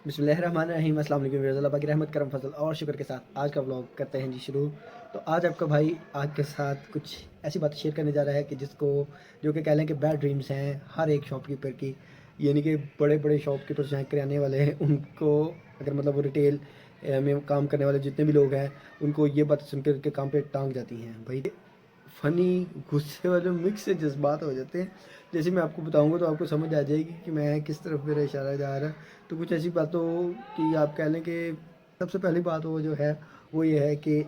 बिस्मिल्लाहिर्रहमानिर्रहीम, अस्सलाम वालेकुम व्यूअर्स। अल्लाह पाक की रहमत करम फजल और शुक्र के साथ आज का व्लॉग करते हैं जी शुरू। तो आज आपका भाई आपके साथ कुछ ऐसी बातें शेयर करने जा रहा है कि जिसको जो कि कह लें कि बैड ड्रीम्स हैं हर एक शॉपकीपर की, यानी कि बड़े बड़े शॉपकीपर्स हैं, किराने वाले हैं, उनको अगर मतलब वो रिटेल में काम करने वाले जितने भी लोग हैं उनको ये बातें सुनकर के काम पे टांग जाती हैं भाई। फ़नी गुस्से वाले मिक्स से जज़्बात हो जाते हैं। जैसे मैं आपको बताऊँगा तो आपको समझ आ जाएगी कि मैं किस तरफ मेरा इशारा जा रहा है। तो कुछ ऐसी बातों की आप कह लें कि सबसे पहली बात वो जो है वो ये है कि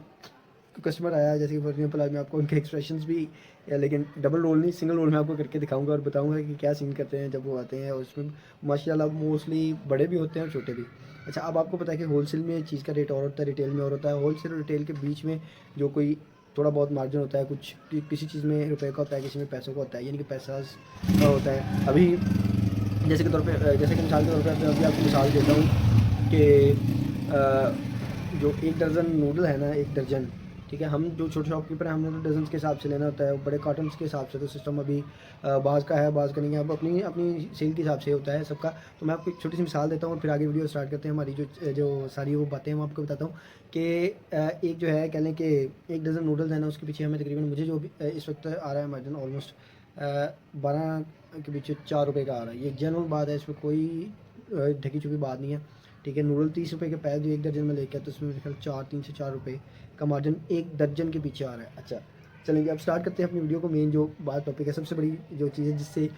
कस्टमर आया, जैसे कि फॉर एग्जाम्पल आज मैं आपको उनके एक्सप्रेशंस भी या लेकिन डबल रोल नहीं सिंगल रोल में आपको करके दिखाऊंगा और बताऊंगा कि क्या सीन करते हैं जब वो आते हैं। और उसमें माशाल्लाह मोस्टली बड़े भी होते हैं और छोटे भी। अच्छा, अब आपको पता है कि होलसेल में चीज़ का रेट और होता है, रिटेल में और होता है। होलसेल और रिटेल के बीच में जो कोई थोड़ा बहुत मार्जिन होता है, कुछ किसी चीज़ में रुपए का होता है, किसी में पैसों का होता है, यानी कि पैसा का होता है। अभी जैसे के तौर पे जैसे कि मिसाल के तौर पे अभी आपको मिसाल देता हूँ कि जो एक दर्जन नूडल है ना, एक दर्जन, ठीक है, हम जो छोटे शॉपकीपर हैं हमने तो डजन के हिसाब से लेना होता है, बड़े कार्टन्स के हिसाब से तो सिस्टम अभी बाज़ का है, बाज़ का नहीं है। अब अपनी अपनी सेल के हिसाब से होता है सबका। तो मैं आपको एक छोटी सी मिसाल देता हूँ और फिर आगे वीडियो स्टार्ट करते हैं। हमारी जो जो सारी वो बातें मैं आपको बताता हूँ कि एक जो है कह लें कि एक डज़न नूडल्स है ना, उसके पीछे हमें तकरीबन मुझे जो इस वक्त आ रहा है मार्जिन ऑलमोस्ट 12 के पीछे 4 रुपये का आ रहा है। ये जनरल बात है, इसमें कोई ढकी छुपी बात नहीं है, ठीक है। नूडल 30 रुपये के पैक जो एक दर्जन में लेके आते तो उसमें मेरे ख्याल 3 से 4 रुपये का मार्जिन एक दर्जन के पीछे आ रहा है। अच्छा, चलेंगे अब स्टार्ट करते हैं अपनी वीडियो को। मेन जो बात टॉपिक है, सबसे बड़ी जो चीज़ है जिससे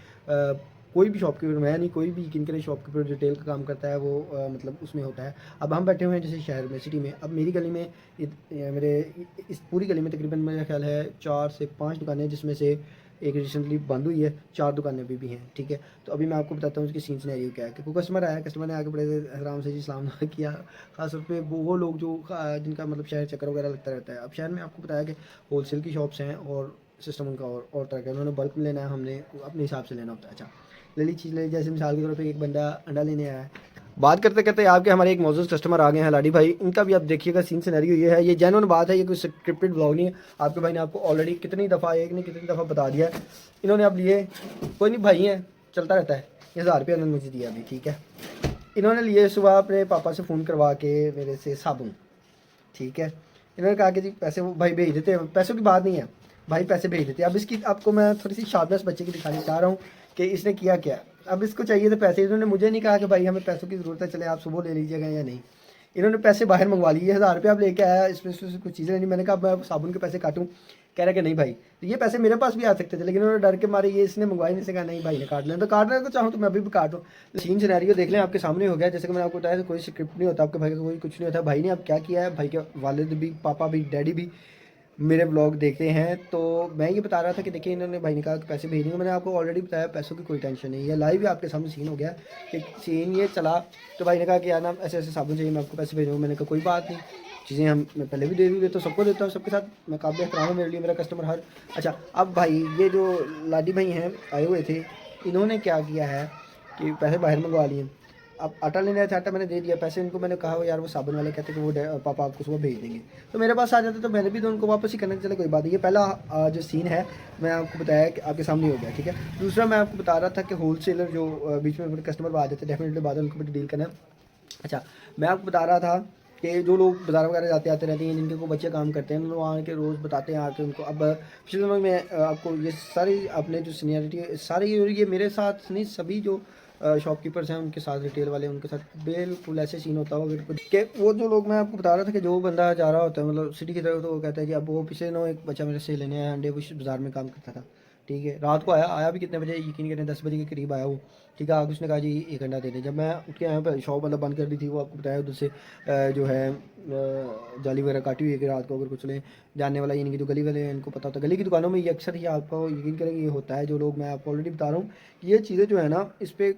कोई भी शॉपकीपर, मैं नहीं, कोई भी यकीन करे शॉपकीपर रिटेल का काम करता है वो मतलब उसमें होता है। अब हम बैठे हुए हैं जैसे शहर में, सिटी में। अब मेरी गली में मेरे इस पूरी गली में तकरीबन मेरा ख्याल है 4 से 5 दुकानें, जिसमें से एक रिसेंटली बंद हुई है, 4 दुकानें अभी भी हैं, ठीक है। तो अभी मैं आपको बताता हूँ उसकी सीन सिनेरियो क्या है कि कोई कस्टमर आया, कस्टमर ने आके बड़े आराम से जी सलाम किया। खासतौर पे वो लोग जो जिनका मतलब शहर चक्कर वगैरह लगता रहता है। अब शहर में आपको बताया कि होलसेल की शॉप्स हैं और सिस्टम उनका और तरह का, उन्होंने बल्क में लेना है, हमने अपने हिसाब से लेना होता है। अच्छा, ले ली चीज़ ले, जैसे मिसाल के तौर पे एक बंदा अंडा लेने आया है। बात करते करते आपके हमारे एक मौजूद कस्टमर आ गए हैं लाडी भाई, इनका भी आप देखिएगा सीन सिनेरियो ये है, ये जेन्युइन बात है, ये कोई स्क्रिप्टेड ब्लॉग नहीं है। आपके भाई ने आपको ऑलरेडी कितनी दफ़ा, एक नहीं कितनी दफ़ा बता दिया है। इन्होंने अब लिए, कोई नहीं भाई हैं, चलता रहता है। ये 1000 रुपये उन्होंने मुझे दिया अभी, ठीक है। इन्होंने लिए सुबह अपने पापा से फ़ोन करवा के मेरे से साबुन, ठीक है। इन्होंने कहा कि जी पैसे वो भाई भेज देते हैं, पैसों की बात नहीं है, भाई पैसे भेज देते हैं। अब इसकी आपको मैं थोड़ी सी शार्पनेस बच्चे की दिखानी चाह रहा हूँ कि इसने किया क्या। अब इसको चाहिए थे पैसे, इन्होंने मुझे नहीं कहा कि भाई हमें पैसों की ज़रूरत है, चले आप सुबह ले लीजिएगा या नहीं। इन्होंने पैसे बाहर मंगवा लिए, 1000 रुपये आप लेके आया, इसमें से कुछ चीज़ें नहीं। मैंने कहा मैं साबुन के पैसे काटूँ, कह रहा कि नहीं भाई, तो ये पैसे मेरे पास भी आ सकते थे, लेकिन उन्होंने डर के मारे ये इसने मंगवाई नहीं से कहा नहीं भाई ने काट लें, तो काटना तो चाहूँ तो मैं अभी भी काटूँ। तो सीन सिनेरियो देख लें, आपके सामने हो गया। जैसे कि मैंने आपको बताया, तो कोई स्क्रिप्ट नहीं होता, आपके भाई का कोई कुछ नहीं होता। भाई ने अब क्या किया है, भाई के वालिद भी, पापा भी, डैडी भी मेरे ब्लॉग देखते हैं। तो मैं ये बता रहा था कि देखिए इन्होंने भाई ने कहा कि पैसे भेजने, मैंने आपको ऑलरेडी बताया पैसों की कोई टेंशन नहीं है। लाइव ही आपके सामने सीन हो गया कि सीन ये चला। तो भाई ने कहा कि यार ना ऐसे ऐसे साबुन चाहिए, मैं आपको पैसे भेजूँगा। मैंने कहा कोई बात नहीं, चीज़ें हम मैं पहले भी दे दूँ, देता हूँ, सबको देता हूँ, सबके साथ मैं काबिल एहतराम हूँ, मेरे लिए मेरा कस्टमर हर। अच्छा, अब भाई ये जो लाडी भाई हैं आए हुए थे, इन्होंने क्या किया है कि पैसे बाहर मंगवा लिए। अब आटा लेने आया था, आटा मैंने दे दिया, पैसे इनको मैंने कहा यार वो साबुन वाले कहते कि वो पापा आपको सुबह भेज देंगे। तो मेरे पास आ जाते तो मैंने भी तो उनको वापस ही करना, चले कोई बात नहीं। ये पहला जो सीन है मैं आपको बताया कि आपके सामने हो गया, ठीक है। दूसरा मैं आपको बता रहा था कि होलसेलर जो बीच में कस्टमर आ जाते, डेफिनेटली बाद में उनको भी डील करना है। अच्छा, मैं आपको बता रहा था कि जो लोग बाज़ार वगैरह जाते आते रहते हैं, जिनके को बच्चे काम करते हैं, उनको वहाँ के रोज़ बताते हैं आके उनको। अब पिछले दिनों में आपको ये सारी आपने जो सीनियरिटी है सारी ये मेरे साथ नहीं, सभी जो शॉपकीपर्स हैं उनके साथ, रिटेल वाले उनके साथ बिल्कुल ऐसे सीन होता होगा बिल्कुल कि वो जो लोग, मैं आपको बता रहा था कि जो बंदा जा रहा होता है मतलब सिटी की तरफ, तो वो कहता है कि अब वो पिछले दिनों एक बच्चा मेरे से लेने आया अंडे, वो बाज़ार में काम करता था, ठीक है। रात को आया, आया भी कितने बजे यकीन करें, 10 बजे के करीब आया वो, ठीक है। आगे उसने कहा जी एक अंडा दे दें। जब मैं उठ के आया पर शॉप मतलब बंद कर दी थी, वो आपको बताया उधर से जो है जाली वगैरह काटी हुई है कि रात को अगर कुछ लें जानने वाला, यानी कि जो गली वाले हैं इनको पता होता है। गली की दुकानों में ये अक्सर ही आपको यकीन करेंगे ये होता है। जो लोग, मैं आपको ऑलरेडी बता रहा हूँ कि ये चीज़ें जो है ना, इस पर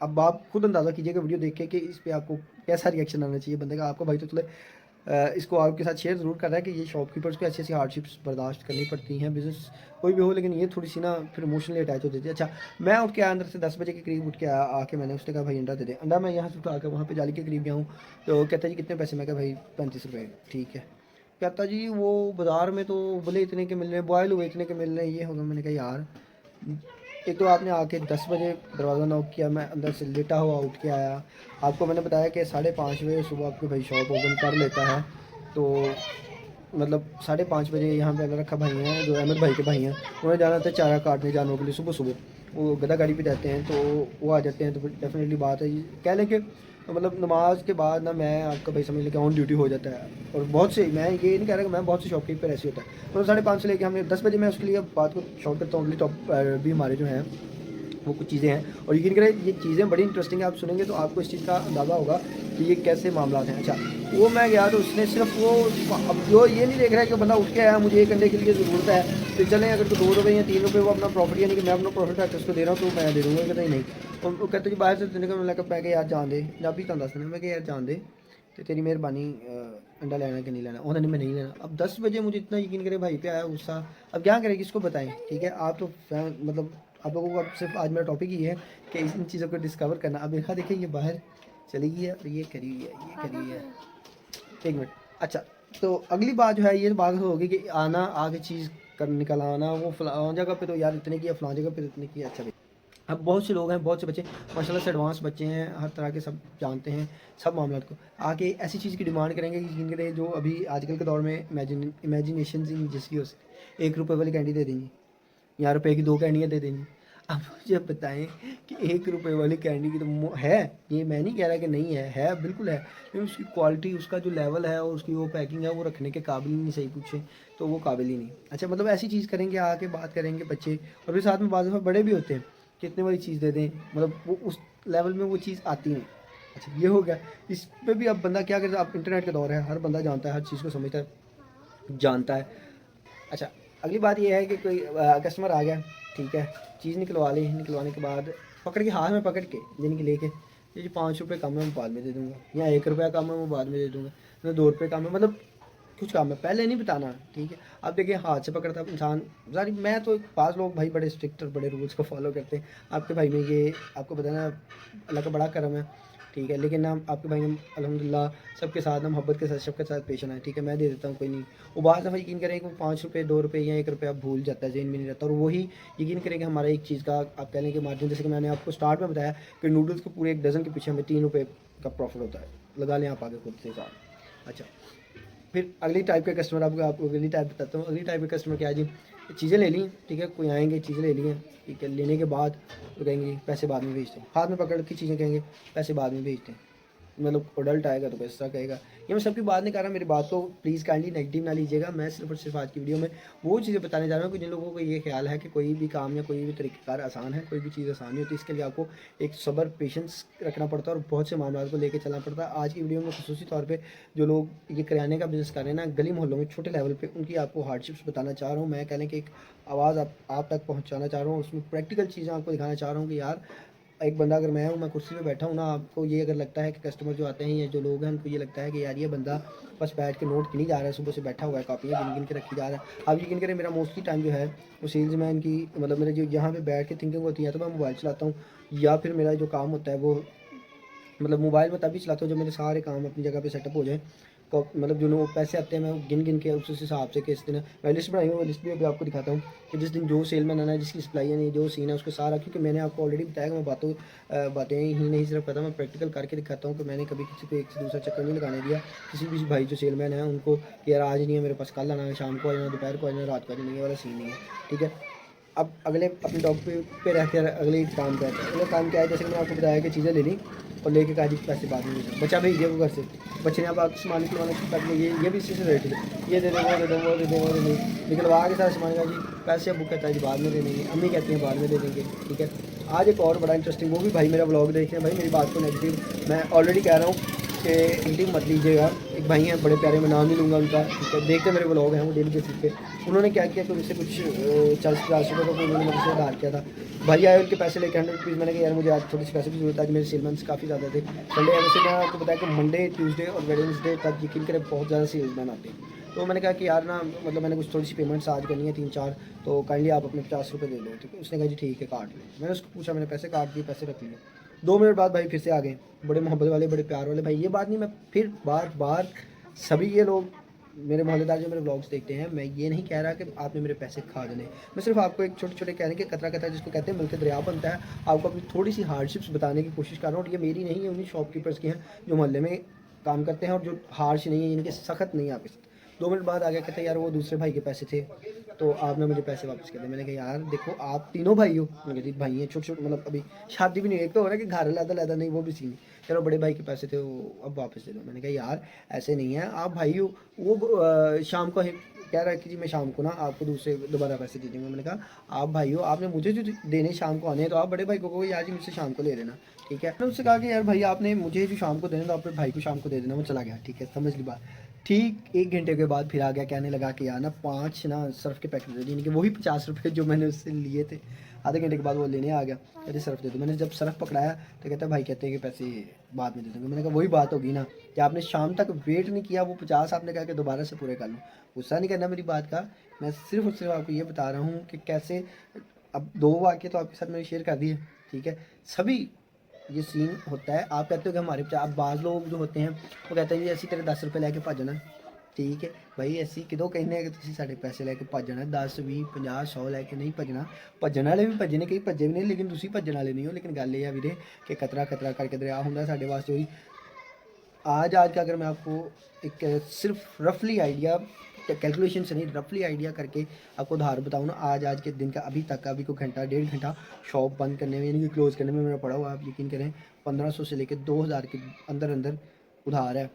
अब आप खुद अंदाज़ा कीजिएगा वीडियो देख के कि इस पे आपको कैसा रिएक्शन आना चाहिए बंदे का। आपका भाई तो चले इसको आपके साथ शेयर ज़रूर कर रहा है कि ये शॉपकीपर्स को ऐसी ऐसी हार्डशिप्स बर्दाश्त करनी पड़ती हैं, बिज़नेस कोई भी हो, लेकिन ये थोड़ी सी ना फिर इमोशनली अटैच हो जाती है। अच्छा, मैं उठ के आया अंदर से 10 बजे के करीब उठ के आया, आके मैंने उसने कहा भाई अंडा दे दे। अंडा मैं यहाँ से उठा के वहाँ पे जाली के करीब गया हूँ, तो कहता जी कितने पैसे, मैं कहा भाई 35 रुपये, ठीक है। कहता जी वो बाज़ार में तो बोले इतने के मिल रहे हैं, बॉयल हुए इतने के मिल रहे हैं, ये होगा। मैंने कहा यार एक तो आपने आके 10 बजे दरवाज़ा नॉक किया, मैं अंदर से लेटा हुआ उठ के आया। आपको मैंने बताया कि 5:30 बजे सुबह आपके भाई शॉप ओपन कर लेता है। तो मतलब 5:30 बजे यहाँ पे अल्लाह रखा भाई हैं जो अहमद भाई के भाई हैं, उन्हें जाना था चारा काटने जानवरों के लिए सुबह सुबह। वो गदा गाड़ी पे जाते हैं तो वो आ जाते हैं। तो फिर डेफिनेटली बात है ये कह लें कि मतलब नमाज के बाद ना मैं आपका भाई समझ लें कि ऑन ड्यूटी हो जाता है। और बहुत से, मैं ये नहीं कह रहा कि मैं बहुत से शॉपकीपर ऐसे होता है, तो 5:30 से लेकर हमने 10 बजे मैं उसके लिए बात को शॉर्ट करता हूँ। अगली टॉप भी हमारे जो हैं वो कुछ चीज़ें हैं, और यकीन करें ये चीज़ें बड़ी इंटरेस्टिंग है। आप सुनेंगे तो आपको इस चीज़ का अंदाज़ा होगा कि ये कैसे मामला हैं। अच्छा, वो मैं गया तो उसने सिर्फ वो, अब जो ये नहीं देख रहा है कि बंदा उठ के आया मुझे एक अंडे के लिए ज़रूरत है तो चलें, अगर तो 2 रुपये या 3 रुपये वो अपना प्रॉफिट, यानी कि मैं अपना प्रॉफिट है उसको दे रहा हूँ तो मैं दे दूँगा। कहते नहीं, तो वो कहते जी बाहर से देने का मैं पै यार जान दे जब भी दस देना, मैं यार जान दे तो तेरी मेहरबानी, अंडा लेना कि नहीं लेना। उन्होंने मैं नहीं लेना। अब 10 बजे मुझे इतना यकीन करे भाई पे आया गुस्सा। अब क्या करें, किसको बताएं? ठीक है, आप तो मतलब आप लोगों को अब सिर्फ आज मेरा टॉपिक ही है कि इन चीज़ों को डिस्कवर करना। अब देखा देखिए ये बाहर चली गई है और ये करी हुई है, ये करी हुई है। एक मिनट। अच्छा, तो अगली बात जो है ये बात होगी कि आना आगे चीज़ कर निकल आना, वो फलां जगह पे तो यार इतने की है, फलां जगह पे इतने की है। अच्छा भाई, अब बहुत से लोग हैं, बहुत से बच्चे माशाल्लाह से एडवांस बच्चे हैं, हर तरह के सब जानते हैं सब मामला को। आके ऐसी चीज़ की डिमांड करेंगे कि जिनके जो अभी आजकल के दौर में इमेजिनेशन जिसकी हो सके, 1 रुपये वाली कैंडी दे देंगी या रुपये की 2 कैंडियाँ दे देंगी। अब मुझे बताएं कि 1 रुपये वाली कैंडी की तो है, ये मैं नहीं कह रहा कि नहीं है बिल्कुल है, लेकिन उसकी क्वालिटी, उसका जो लेवल है और उसकी वो पैकिंग है वो रखने के काबिल ही नहीं, सही पूछे तो वो काबिल ही नहीं। अच्छा, मतलब ऐसी चीज़ करेंगे, आके बात करेंगे बच्चे, और फिर साथ में बाद में बड़े भी होते हैं, कितने वाली चीज़ दे दें, मतलब वो उस लेवल में वो चीज़ आती नहीं। अच्छा, ये हो गया। इस पर भी अब बंदा क्या करे, अब इंटरनेट का दौर है, हर बंदा जानता है, हर चीज़ को समझता है, जानता है। अच्छा, अगली बात ये है कि कोई कस्टमर आ गया, ठीक है, चीज़ निकलवा ली, निकलवाने के बाद पकड़ के हाथ में पकड़ के यानी कि लेके, ये जो 5 रुपये कम है मैं बाद में दे दूँगा, या 1 रुपया कम है मैं बाद में दे दूँगा, या 2 रुपये कम है, मतलब कुछ काम है पहले नहीं बताना। ठीक है, अब देखिए हाथ से पकड़ता इंसान सारी, मैं तो पास लोग भाई बड़े स्ट्रिक्ट और बड़े रूल्स को फॉलो करते हैं। आपके भाई में ये आपको पता है ना, अल्लाह का बड़ा करम है। ठीक है, लेकिन ना आपके भाई ने अल्हम्दुलिल्लाह सबके साथ ना मोहब्बत के साथ, सबके साथ पेश आना है। ठीक है, मैं दे देता हूँ, कोई नहीं। वो बात दफ़ा यकीन करें कि वो 5 रुपये 2 रुपये या 1 रुपया भूल जाता है, जेन में नहीं रहता। और वही यकीन करें कि हमारा एक चीज़ का आप कह लें कि मार्जिन, जैसे कि मैंने आपको स्टार्ट में बताया कि नूडल्स को पूरे 1 डज़न के पीछे हमें 3 रुपये का प्रॉफिट होता है, लगा लें आप आगे खुद से साथ। अच्छा, फिर अगली टाइप के कस्टमर, आपको अगली टाइप बताता हूँ। अगली टाइप के कस्टमर क्या है जी, चीज़ें ले ली, ठीक है, कोई आएंगे चीज़ें ले ली हैं, ठीक है, लेने के बाद तो कहेंगे पैसे बाद में भेजते हैं, हाथ में पकड़ के चीज़ें कहेंगे पैसे बाद में भेजते हैं। मतलब अडल्ट आएगा तो कैसा कहेगा। ये मैं सबकी बात नहीं कर रहा, मेरी बात को प्लीज़ काइंडली नेगेटिव ना लीजिएगा। मैं सिर्फ और सिर्फ आज की वीडियो में वो चीज़ें बताने जा रहा हूँ कि जिन लोगों को ये ख्याल है कि कोई भी काम या कोई भी तरीक़ेकार आसान है, कोई भी चीज़ आसान नहीं होती, इसके लिए आपको एक सब्र पेशेंस रखना पड़ता है और बहुत से मामलों को लेकर चलना पड़ता है। आज की वीडियो में खुसूसी तौर पर जो लोग ये किराने का बिज़नेस कर रहे हैं ना, गली मोहल्लों में छोटे लेवल पर, उनकी आपको हार्डशिप्स बताना चाह रहा हूँ। मैं कह लें कि एक आवाज़ आप तक पहुँचाना चाह रहा हूँ, उसमें प्रैक्टिकल चीज़ें आपको दिखाना चाह रहा हूँ कि यार एक बंदा अगर मैं हूँ, मैं कुर्सी पे बैठा हूँ ना, आपको ये अगर लगता है कि कस्टमर जो आते हैं या जो लोग हैं उनको ये लगता है कि यार ये बंदा बस बैठ के नोट गिनी जा रहा है, सुबह से बैठा हुआ है, कापियाँ गिन गिन के रखी जा रहा है। आप यकीन करें मेरा मोस्टली टाइम जो है वो सेल्समैन की, मतलब मेरे जो यहाँ पे बैठ के थिंकिंग होती है, तो मैं मोबाइल चलाता हूँ, या फिर मेरा जो काम होता है वो मतलब मोबाइल में तभी चलाता हूँ जब मेरे सारे काम अपनी जगह पे सेटअप हो जाए। मतलब जो लोग पैसे आते हैं मैं गिन गिन के उस हिसाब से किस दिन मैं लिस्ट बनाई हूँ, वो लिस्ट भी अभी आपको दिखाता हूँ कि जिस दिन जो सेल मैन आना है, जिसकी सप्लाई है नहीं, जो सीन है उसको सारा, क्योंकि मैंने आपको ऑलरेडी बताया कि मैं बातें ही नहीं सिर्फ करता, मैं प्रैक्टिकल करके दिखाता हूँ कि मैंने कभी किसी को एक से दूसरा चक्कर नहीं लगाने दिया। किसी भी भाई जो सेल मैन है उनको कि यार आज नहीं है मेरे पास, कल आना है, शाम को आ जाना, दोपहर को आ जाना, रात को आ जाना, ये वाला सीन नहीं है। ठीक है, अब अगले अपने डॉग पे रहते हैं, अगले काम पे आते हैं। अगले काम क्या है, जैसे कि मैंने आपको बताया कि चीज़ें ले ली और लेके कहा जी पैसे बाद में भेजना, बच्चा भेज दिया वो घर से, बच्चे ने अब आपके सामान निकलवाने के बाद में ये भी इसी से रिलेटेड है, ये दे दो वो दे दो वो दे दो वो दे दो, निकलवा के सारा सामान का जी पैसे अब कहता है जी बाद में दे देंगे, अम्मी कहती हैं बाद में दे देंगे। ठीक है, आज एक और बड़ा इंटरेस्टिंग, वो भी भाई मेरा ब्लॉग देख रहे हैं, भाई मेरी बात को नेगेटिव मैं ऑलरेडी कह रहा हूँ कि नेगेटिव मत लीजिएगा। एक भाई हैं बड़े प्यारे, मैं नाम नहीं लूँगा उनका, ठीक है, देखते मेरे ब्लॉग हैं वो डेली बेसिस पे। उन्होंने क्या किया कि उनसे कुछ 40-50 रुपये का उन्होंने मेरे से उधार किया था। भाई आए उनके पैसे लेके 100 रुपीज़, मैंने कहा यार मुझे आज थोड़ी सी पैसे की जरूरत है, आज मेरे सेलमैन काफ़ी ज़्यादा थे। संडे वैसे मैं आपको बताया कि मंडे ट्यूसडे और वेडनेसडे तक यकीन करें बहुत ज़्यादा सेल्समैन आते हैं। तो मैंने कहा कि यार ना मतलब मैंने कुछ थोड़ी सी पेमेंट्स आज करनी है 3-4, तो काइंडली आप अपने 50 रुपये दे दो। ठीक है, उसने कहा जी ठीक है काट लो। मैंने उसको पूछा, मैंने पैसे काट दिए, पैसे रख लिए। 2 मिनट बाद भाई फिर से आ गए, बड़े मोहब्बत वाले, बड़े प्यार वाले भाई। ये बात नहीं, मैं फिर बार बार सभी ये लोग मेरे मोहल्लेदार जो मेरे व्लॉग्स देखते हैं, मैं ये नहीं कह रहा कि आपने मेरे पैसे खा देने, मैं सिर्फ आपको एक छोटे छोटे कहने के कतरा कतरा जिसको कहते हैं मिलकर दरिया बनता है, आपको अपनी थोड़ी सी हार्डशिप्स बताने की कोशिश कर रहा हूँ। और ये मेरी नहीं है, उन्हीं शॉपकीपर्स की हैं जो मोहल्ले में काम करते हैं और जो हार्श नहीं है, इनके सख्त नहीं है आपके साथ। 2 मिनट बाद आ गया, कहते यार वो दूसरे भाई के पैसे थे तो आपने मुझे पैसे वापस कर दिए। मैंने कहा यार देखो आप तीनों भाई हो, मैंने कहा भाई हैं छोटे छोटे, मतलब अभी शादी भी नहीं, एक तो हो रहा है कि घर लदा लदा नहीं, वो भी सीन, चलो बड़े भाई के पैसे थे वो अब वापस दे दो। मैंने कहा यार ऐसे नहीं है, आप भाई हो। वो शाम को कह रहा है कि जी मैं शाम को ना आपको दूसरे दोबारा पैसे दे दूँगा। मैंने कहा आप भाई हो, आपने मुझे जो देने शाम को आने हैं तो आप बड़े भाई को कहो यार जी मुझसे शाम को ले लेना, ठीक है। मैंने उससे कहा कि यार भाई आपने मुझे जो शाम को देना तो अपने भाई को शाम को दे देना। वो चला गया, ठीक है, समझ ली बात। ठीक 1 घंटे के बाद फिर आ गया, कहने लगा कि यार ना 5 ना सर्फ के पैकेट दे दिए, यानी कि वही 50 रुपये जो मैंने उससे लिए थे। आधे घंटे के बाद वो लेने आ गया, कहते सर्फ दे दो। मैंने जब सर्फ पकड़ाया तो कहता भाई कहते हैं कि पैसे बाद में दे दूँगा। मैंने कहा वही बात होगी ना कि आपने शाम तक वेट नहीं किया, वो 50 आपने कहा कि दोबारा से पूरे कर लूँ। गुस्सा नहीं करना मेरी बात का, मैं सिर्फ और सिर्फ आपको ये बता रहा हूँ कि कैसे। अब 2 वाक़ये तो आपके साथ मैंने शेयर कर दिए, ठीक है। सभी ये सीन होता है, आप कहते हो कि हमारे अब बाज़ लोग जो होते हैं वो कहते हैं जी ऐसी तेरे 10 रुपये लेके भजना, ठीक है भाई ऐसी किदों कहने कि तुम साढ़े पैसे लेके भजना 10 20 50 100 लेके नहीं भजना। भजन वाले भी भजने, कई भजे भी नहीं, लेकिन तुम भजन वाले नहीं हो। लेकिन गल ये है वीरे कि कतरा कतरा करके दरिया होंगे साढ़े वास्ते। वही आज का अगर मैं आपको एक सिर्फ रफली आइडिया, कैलकुलेशन से नहीं, रफली आइडिया करके आपको उधार बताऊँ ना, आज के दिन का अभी तक अभी को घंटा 1.5 घंटा शॉप बंद करने में, यानी कि क्लोज़ करने में मेरा पड़ा हुआ, आप यकीन करें 1500 से लेकर 2000 के अंदर अंदर उधार है।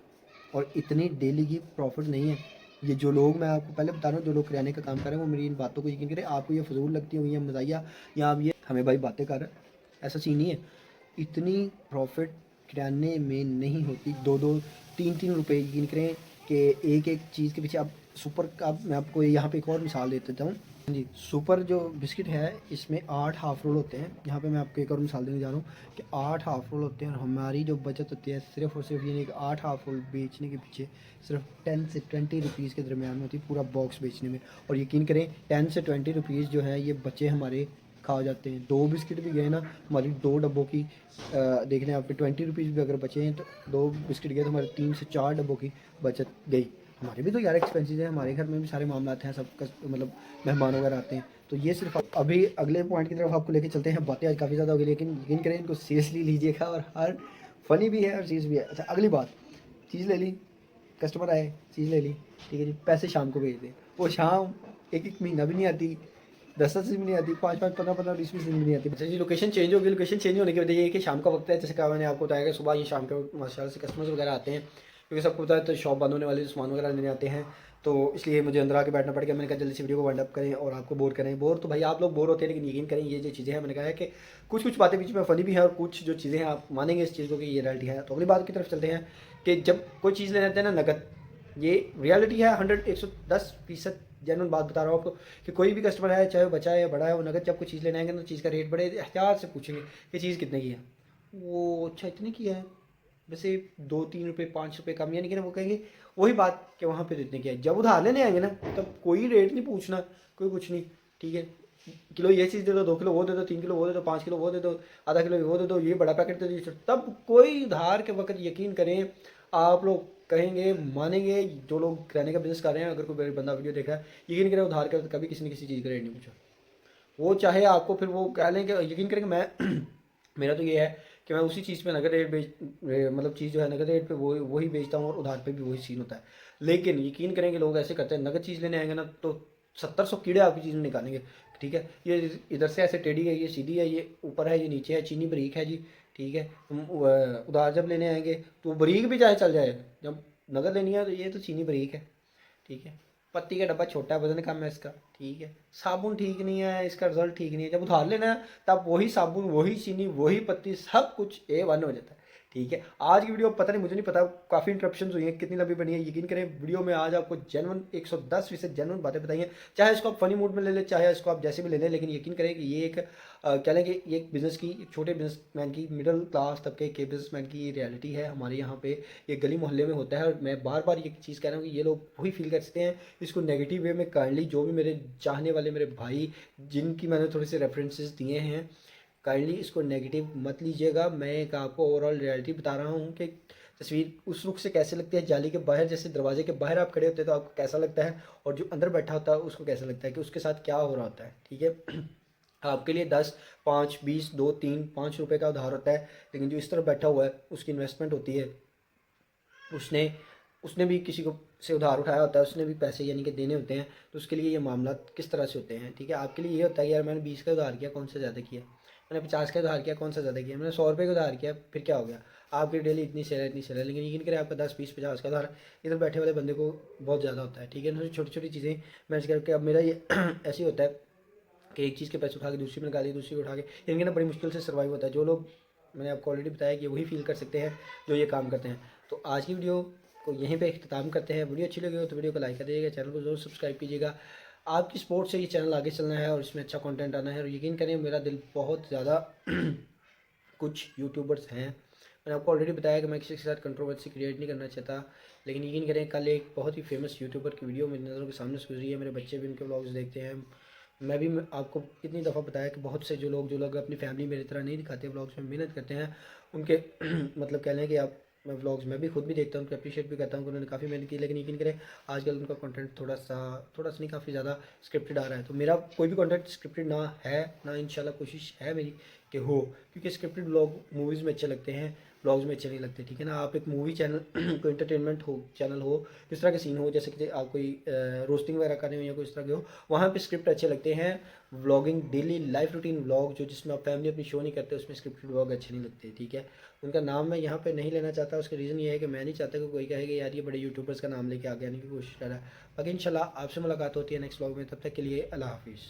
और इतनी डेली की प्रॉफिट नहीं है। ये जो लोग, मैं आपको पहले बता रहा हूँ, जो लोग किराने का काम कर रहे हैं वो मेरी इन बातों को यकीन करें, आपको ये फजूल लगती हुई है मज़ाहिया, या आप ये हमें भाई बातें कर रहे हैं, ऐसा सीन नहीं है। इतनी प्रॉफिट किराने में नहीं होती। 2-2 3-3 रुपए यकीन करें कि एक एक चीज़ के पीछे। आप सुपर का, मैं आपको यहाँ पे एक और मिसाल दे देता हूँ। हाँ जी, सुपर जो बिस्किट है इसमें 8 हाफ रोल होते हैं। यहाँ पे मैं आपको एक और मिसाल देने जा रहा हूँ कि 8 हाफ रोल होते हैं और हमारी जो बचत होती है सिर्फ और सिर्फ यानी कि 8 हाफ रोल बेचने के पीछे सिर्फ 10 से 20 रुपीज़ के दरमियान में होती है पूरा बॉक्स बेचने में। और यकीन करें 10 से 20 रुपीज़ जो है ये बच्चे हमारे खा जाते हैं। 2 बिस्किट भी गए ना हमारी 2 डब्बों की, देख लें आप 20 रुपीज़ भी अगर बचे हैं तो 2 बिस्किट गए तो हमारे 3 से 4 डब्बों की बचत गई। हमारे भी तो यार एक्सपेंसेस है, हमारे घर में भी सारे मामला हैं, सब मतलब मेहमान वगैरह आते हैं। तो ये सिर्फ अभी अगले पॉइंट की तरफ आपको लेके चलते हैं। बातें आज काफ़ी ज़्यादा हो गई, लेकिन यकीन करें इनको सीरियसली लीजिएगा और हर फनी भी है और चीज़ भी है। अच्छा अगली बात, चीज़ ले ली, कस्टमर आए, चीज़ ले ली, ठीक है जी, पैसे शाम को भेज दें। वो शाम एक एक महीना भी नहीं आती, 10-10 दिन भी नहीं आती, 5-5 15-15 20-20 दिन भी नहीं आती। अच्छा जी, लोकेशन चेंज होगी। लोकेशन चेंज होने की वजह ये है कि शाम का वक्त है, जैसे कहा मैंने आपको बताया कि सुबह ये शाम के माशाल्लाह से कस्टमर्स वगैरह आते हैं, क्योंकि सबको पता है तो शॉप बंद होने वाली, सामान वगैरह लेने आते हैं, तो इसलिए मुझे अंदर आके बैठना पड़ गया। मैंने कहा जल्दी से वीडियो को वाइंड अप करें और आपको बोर करें। बोर तो भाई आप लोग बोर होते हैं, लेकिन यकीन करें ये जो चीज़ें हैं, मैंने कहा है कि कुछ कुछ बातें बीच में फ़नी भी हैं और कुछ जो चीज़ें हैं आप मानेंगे इस चीज़ को कि ये रियलिटी है। तो अगली बात की तरफ चलते हैं कि जब कोई चीज़ लेने आते हैं ना नगद, ये रियलिटी है 110% जेन्युइन बात बता रहा हूँ आपको कि कोई भी कस्टमर है चाहे वो बच्चा है या बड़ा है, वो नगद जब कोई चीज़ लेने आएंगे ना, चीज़ का रेट बड़े एहतियात से पूछेंगे कि चीज़ कितने की है। वो अच्छा इतने की है, वैसे 2-3 रुपये 5 रुपये कम, यानी कि ना वो कहेंगे वही बात कि वहाँ पे तो इतने की है। जब उधार लेने आएंगे ना तब कोई रेट नहीं पूछना, कोई कुछ नहीं, ठीक है। किलो ये चीज़ दे दो, 2 किलो वो दे दो, 3 किलो वो दे दो, 5 किलो वो दे दो, आधा किलो वो दे दो, ये बड़ा पैकेट दे दो, तब कोई उधार के वक्त यकीन करें आप लोग कहेंगे मानेंगे। जो लोग किराने का बिजनेस कर रहे हैं, अगर कोई बंदा वीडियो देख रहा है, यकीन करें उधार के वक्त कभी किसी ने किसी चीज़ का रेट नहीं पूछा। वो चाहे आपको फिर वो कह लें कि यकीन करें कि मैं मेरा तो ये है कि मैं उसी चीज़ पे नगद रेट मतलब चीज़ जो है नगद रेट पे वही बेचता हूँ और उधार पे भी वही सीन होता है। लेकिन यकीन करें कि लोग ऐसे करते हैं, नगद चीज़ लेने आएंगे ना तो 70-100 कीड़े आपकी चीज़ में निकालेंगे, ठीक है। ये इधर से ऐसे टेढ़ी है, ये सीधी है, ये ऊपर है, ये नीचे है, चीनी बारीक है जी, ठीक है। तुम उधार जब लेने आएंगे तो बारीक भी चाहे चल जाए, जब नगद लेनी है तो ये तो चीनी बारीक है, ठीक है। पत्ती का डब्बा छोटा है, वजन कम है इसका, ठीक है। साबुन ठीक नहीं है, इसका रिजल्ट ठीक नहीं है। जब उधार लेना है तब वही साबुन, वही चीनी, वही पत्ती, सब कुछ A1 हो जाता है, ठीक है। आज की वीडियो पता नहीं, मुझे नहीं पता, काफ़ी इंटरप्शंस हुई हैं, कितनी लंबी बनी है। यकीन करें वीडियो में आज आपको जेन्युइन 110% जेन्युइन बातें बताई हैं। चाहे इसको आप फनी मूड में ले लें, चाहे इसको आप जैसे भी ले लें, लेकिन यकीन करें कि ये एक कह लें कि ये एक बिज़नेस की, एक छोटे बिजनेसमैन की, मिडिल क्लास तबके के बिजनेसमैन की रियलिटी है। हमारे यहाँ पे ये गली मोहल्ले में होता है और मैं बार बार ये चीज़ कह रहा हूँ कि ये लोग वही फील कर सकते हैं इसको नेगेटिव वे में। काइंडली जो भी मेरे चाहने वाले मेरे भाई जिनकी मैंने थोड़े से रेफरेंसेस दिए हैं, काइंडली इसको नेगेटिव मत लीजिएगा। मैं एक आपको ओवरऑल रियलिटी बता रहा हूँ कि तस्वीर उस रुख से कैसे लगती है, जाली के बाहर जैसे दरवाजे के बाहर आप खड़े होते हैं तो आपको कैसा लगता है, और जो अंदर बैठा होता है उसको कैसा लगता है कि उसके साथ क्या हो रहा होता है। ठीक है। आपके लिए 10, 5, 20, 2, 3, 5 रुपए का उधार होता है, लेकिन जो इस तरफ बैठा हुआ है उसकी इन्वेस्टमेंट होती है। उसने उसने भी किसी को से उधार उठाया होता है, उसने भी पैसे यानी कि देने होते हैं, तो उसके लिए ये मामला किस तरह से होते हैं। ठीक है। आपके लिए ये होता है कि यार मैंने 20 का उधार किया, कौन सा ज़्यादा किया, मैंने 50 का उधार किया, कौन सा ज़्यादा किया, मैंने 100 रुपये का उधार किया, फिर क्या हो गया। आपकी डेली इतनी सेल है, इतनी सेल है, लेकिन यकीन करें आपका 10, 20, 50 का उधार इधर बैठे वाले बंदे को बहुत ज़्यादा होता है। ठीक है ना। छोटी छोटी चीज़ें मैनेज करके अब मेरा ये ऐसे ही होता है कि एक चीज़ के पैसे उठा के दूसरी में निकाली, दूसरी को उठा के, इनके ना बड़ी मुश्किल से सर्वाइव होता है। जो लोग, मैंने आपको ऑलरेडी बताया कि वही फील कर सकते हैं जो ये काम करते हैं। तो आज की वीडियो को यहीं पे इख्तिताम करते हैं। वीडियो अच्छी लगी हो तो वीडियो को लाइक कर दीजिएगा, चैनल को जरूर सब्सक्राइब कीजिएगा। आपकी सपोर्ट से ये चैनल आगे चलना है और इसमें अच्छा कंटेंट आना है। और यकीन करें मेरा दिल बहुत ज़्यादा कुछ यूट्यूबर्स हैं, मैंने आपको ऑलरेडी बताया कि मैं किसी के साथ कंट्रोवर्सी क्रिएट नहीं करना चाहता, लेकिन यकीन करें कल एक बहुत ही फेमस यूट्यूबर की वीडियो मेरी नज़रों के सामने से गुजरी है। मेरे बच्चे भी उनके व्लॉग्स देखते हैं। मैं भी आपको कितनी दफ़ा बताया कि बहुत से जो लोग अपनी फैमिली मेरी तरह नहीं दिखाते, व्लॉग्स में मेहनत करते हैं, उनके मतलब कह लें कि आप, मैं व्लॉग्स मैं भी खुद भी देखता हूँ, उनको अप्रिशिएट भी करता हूँ कि उन्होंने काफ़ी मेहनत की। लेकिन यकीन करें आजकल उनका कंटेंट थोड़ा सा नहीं, काफ़ी ज़्यादा स्क्रिप्टेड आ रहा है। तो मेरा कोई भी कंटेंट स्क्रिप्टेड ना है ना, इंशाल्लाह कोशिश है मेरी कि हो, क्योंकि स्क्रिप्टेड व्लॉग मूवीज़ में अच्छे लगते हैं, व्लॉग्स में अच्छे नहीं लगते। ठीक है ना। आप एक मूवी चैनल कोई इंटरटेनमेंट हो चैनल हो, इस तरह के सीन हो, जैसे कि आप कोई रोस्टिंग वगैरह कर रहे हो या कोई इस तरह के हो, वहाँ पे स्क्रिप्ट अच्छे लगते हैं। Vlogging daily life routine vlog जो जिसमें आप फैमिली अपनी शो नहीं करते, उसमें स्क्रिप्टेड व्लॉग अच्छे नहीं लगते। ठीक है। उनका नाम मैं यहाँ पे नहीं लेना चाहता, उसका रीज़न ये है कि मैं नहीं चाहता कि कोई कहे कि यार ये बड़े यूट्यूबर्स का नाम लेके आगे आने की कोशिश कर रहा है। बाकी इंशाल्लाह आपसे मुलाकात होती है नेक्स्ट व्लॉग में, तब तक के लिए अल्लाह हाफिज़।